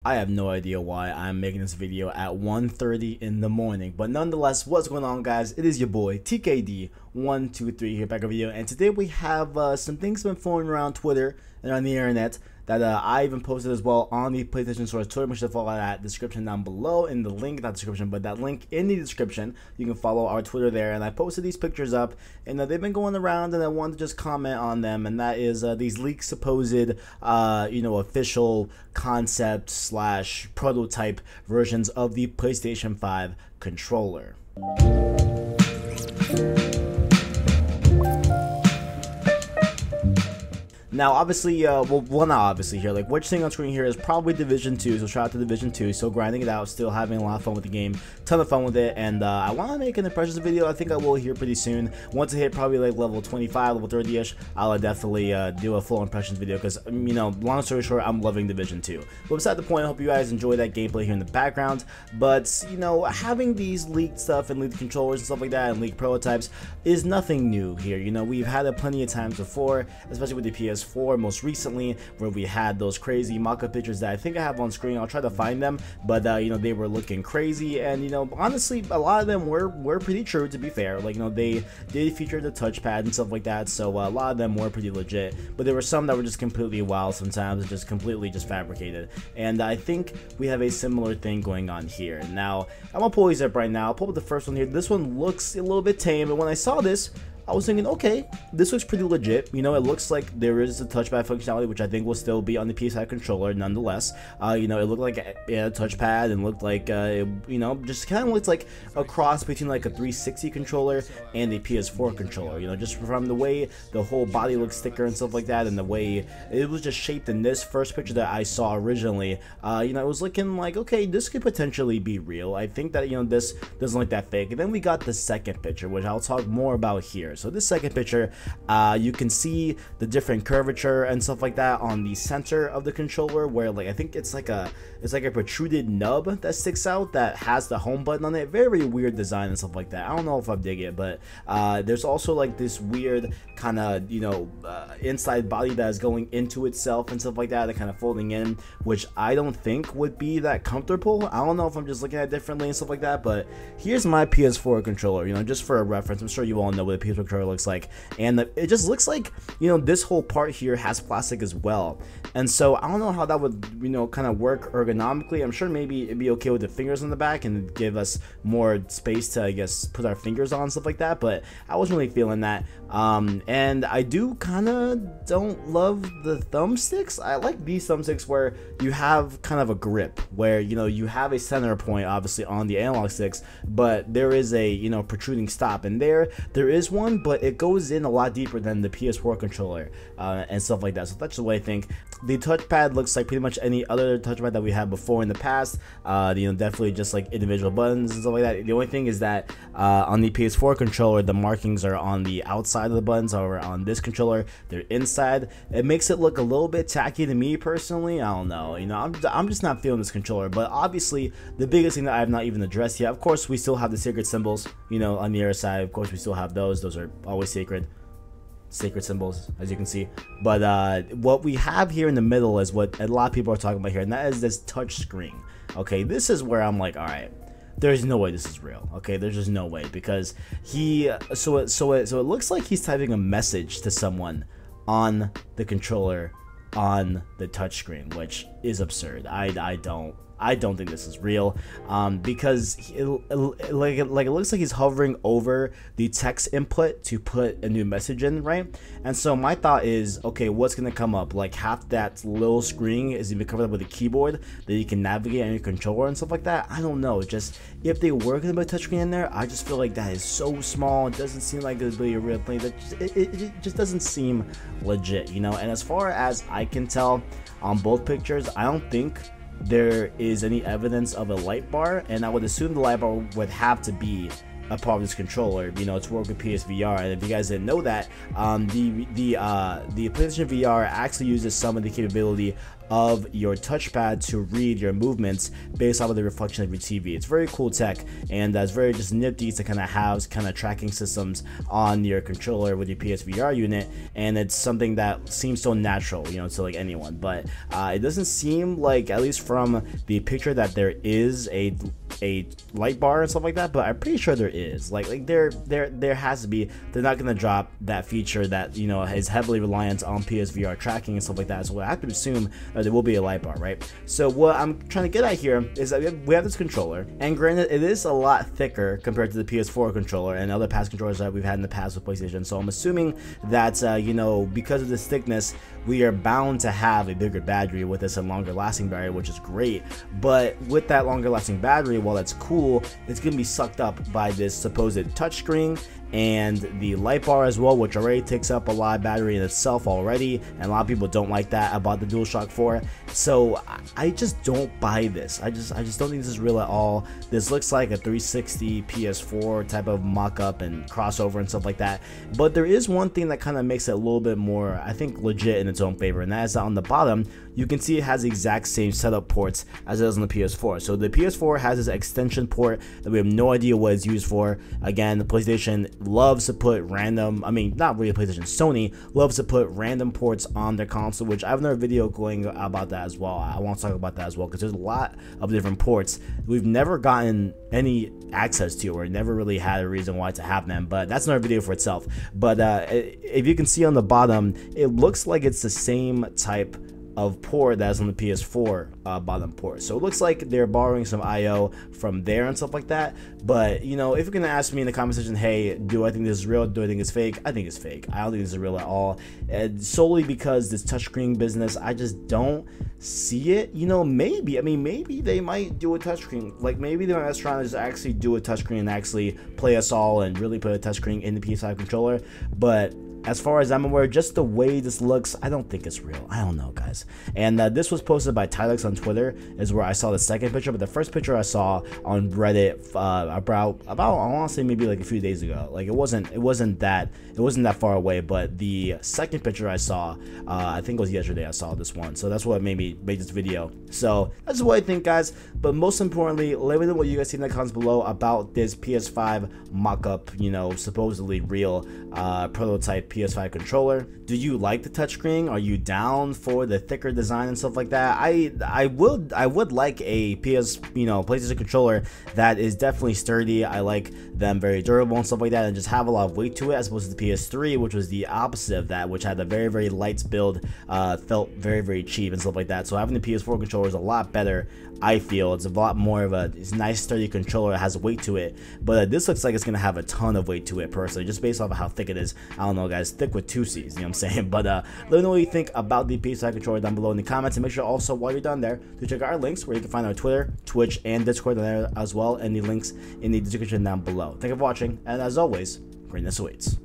I have no idea why I'm making this video at 1:30 in the morning, but nonetheless, what's going on, guys? It is your boy TKD123 here back on video, and today we have some things been floating around Twitter and on the internet that I even posted as well on the PlayStation Source Twitter. Make sure to follow that description down below in the link, not description, but that link in the description. You can follow our Twitter there, and I posted these pictures up, and they've been going around, and I wanted to just comment on them, and that is these leaked supposed, official concept / prototype versions of the PlayStation 5 controller. Now, obviously, well, not obviously here. Like, what you're seeing on screen here is probably Division 2, so shout out to Division 2. Still grinding it out, still having a lot of fun with the game, ton of fun with it, and I want to make an impressions video. I think I will here pretty soon. Once I hit probably like level 25, level 30-ish, I'll definitely do a full impressions video because, long story short, I'm loving Division 2. But beside the point, I hope you guys enjoy that gameplay here in the background. But, having these leaked stuff and leaked controllers and stuff like that and leaked prototypes is nothing new here. We've had it plenty of times before, especially with the PS4 most recently, where we had those crazy mock-up pictures that I think I have on screen. I'll try to find them, but they were looking crazy, and honestly, a lot of them were pretty true, to be fair. Like, they did feature the touchpad and stuff like that, so a lot of them were pretty legit, but there were some that were just completely wild sometimes, just completely just fabricated, and I think we have a similar thing going on here. Now, I'm gonna pull these up right now. I'll pull up the first one here. This one looks a little bit tame, and when I saw this, I was thinking, okay, this looks pretty legit. It looks like there is a touchpad functionality, which I think will still be on the PS5 controller nonetheless. It looked like a touchpad and looked like, just kind of looks like a cross between like a 360 controller and a PS4 controller. Just from the way the whole body looks thicker and stuff like that, and the way it was just shaped in this first picture that I saw originally. It was looking like, okay, this could potentially be real. I think that, this doesn't look that fake. And then we got the second picture, which I'll talk more about here. So this second picture, you can see the different curvature and stuff like that on the center of the controller, where I think it's like a protruded nub that sticks out that has the home button on it. Very weird design and stuff like that. I don't know if I dig it, but there's also like this weird kind of inside body that is going into itself and stuff like that, kind of folding in, which I don't think would be that comfortable. I don't know if I'm just looking at it differently and stuff like that, but here's my PS4 controller, just for a reference. I'm sure you all know what a PS4 controller looks like, and it just looks like this whole part here has plastic as well, and so I don't know how that would kind of work ergonomically. I'm sure maybe it'd be okay with the fingers on the back and give us more space to, I guess, put our fingers on, stuff like that, but I wasn't really feeling that. And I do kind of don't love the thumbsticks. I like these thumbsticks where you have kind of a grip, where you have a center point obviously on the analog sticks, but there is a protruding stop, and there is one, but it goes in a lot deeper than the PS4 controller and stuff like that. So that's the way I think. The touchpad looks like pretty much any other touchpad that we had before in the past. Definitely just like individual buttons and stuff like that. The only thing is that on the PS4 controller, the markings are on the outside of the buttons, or on this controller, they're inside. It makes it look a little bit tacky to me personally. I don't know. I'm just not feeling this controller. But obviously, the biggest thing that I have not even addressed yet, of course, we still have the sacred symbols. On the other side, of course, we still have those. Those are always sacred symbols, as you can see. But what we have here in the middle is what a lot of people are talking about here, and that is this touch screen. Okay, this is where I'm like, all right, there's no way this is real. Okay, there's just no way, because so it looks like he's typing a message to someone on the controller on the touchscreen, which is absurd. I don't think this is real, because it looks like he's hovering over the text input to put a new message in, right? And so my thought is, okay, what's gonna come up? Like, half that little screen is gonna be covered up with a keyboard that you can navigate on your controller and stuff like that. I don't know. Just, if they were gonna put a touchscreen in there, I just feel like that is so small. It doesn't seem like it's really a real thing. It just doesn't seem legit, And as far as I can tell on both pictures, I don't think there is any evidence of a light bar, and I would assume the light bar would have to be a part of this controller, you know, to work with PSVR. And if you guys didn't know that, the PlayStation VR actually uses some of the capability of your touchpad to read your movements based off of the reflection of your TV. It's very cool tech, and it's very just nifty to kind of have kind of tracking systems on your controller with your PSVR unit, and it's something that seems so natural, you know, to like anyone. But it doesn't seem like, at least from the picture, that there is a light bar and stuff like that, but I'm pretty sure there is. Like there has to be. They're not gonna drop that feature that, you know, is heavily reliant on PSVR tracking and stuff like that. So I have to assume there will be a light bar, right? So what I'm trying to get at here is that we have this controller, and granted, it is a lot thicker compared to the PS4 controller and other past controllers that we've had in the past with PlayStation. So I'm assuming that you know, because of this thickness, we are bound to have a bigger battery with this, and longer lasting battery, which is great. But with that longer lasting battery, while that's cool, it's gonna be sucked up by this supposed touchscreen and the light bar as well, which already takes up a lot of battery in itself already, and a lot of people don't like that about the DualShock 4. So I just don't buy this. I just don't think this is real at all. This looks like a 360 PS4 type of mock-up and crossover and stuff like that. But there is one thing that kind of makes it a little bit more, I think, legit in its own favor, and that is that on the bottom you can see it has the exact same setup ports as it does on the PS4. So the PS4 has this extension port that we have no idea what it's used for. Again, the PlayStation loves to put random, I mean, not really PlayStation, Sony loves to put random ports on their console, which I have another video going about that as well. I want to talk about that as well, because there's a lot of different ports we've never gotten any access to, or never really had a reason why to have them, but that's another video for itself. But if you can see on the bottom, it looks like it's the same type of port that's on the PS4 bottom port. So it looks like they're borrowing some IO from there and stuff like that. But, you know, if you're gonna ask me in the comment section, hey, do I think this is real? Do I think it's fake? I think it's fake. I don't think this is real at all. And solely because this touchscreen business, I just don't see it. You know, maybe, I mean, maybe they might do a touchscreen. Like, maybe they're just trying to just actually do a touchscreen and actually play us all and really put a touchscreen in the PS5 controller. But as far as I'm aware, just the way this looks, I don't think it's real. I don't know, guys. And this was posted by Tylux on Twitter, is where I saw the second picture. But the first picture I saw on Reddit about I want to say maybe like a few days ago. Like it wasn't that far away. But the second picture I saw, I think it was yesterday. I saw this one, so that's what made me make this video. So that's what I think, guys. But most importantly, let me know what you guys think in the comments below about this PS5 mock-up, you know, supposedly real prototype PS5 controller. Do you like the touchscreen? Are you down for the thicker design and stuff like that? I would like a PlayStation controller that is definitely sturdy. I like them very durable and stuff like that, and just have a lot of weight to it, as opposed to the PS3, which was the opposite of that, which had a very light build, felt very cheap and stuff like that. So having the PS4 controller is a lot better. I feel it's a lot more of a nice sturdy controller that has weight to it. But this looks like it's gonna have a ton of weight to it personally, just based off of how thick it is. I don't know, guys, thick with two C's, you know what I'm saying? But let me know what you think about the PS5 controller down below in the comments, and make sure also, while you're down there, to check out our links where you can find our Twitter, Twitch, and Discord there as well, and the links in the description down below. Thank you for watching, and as always, greatness awaits.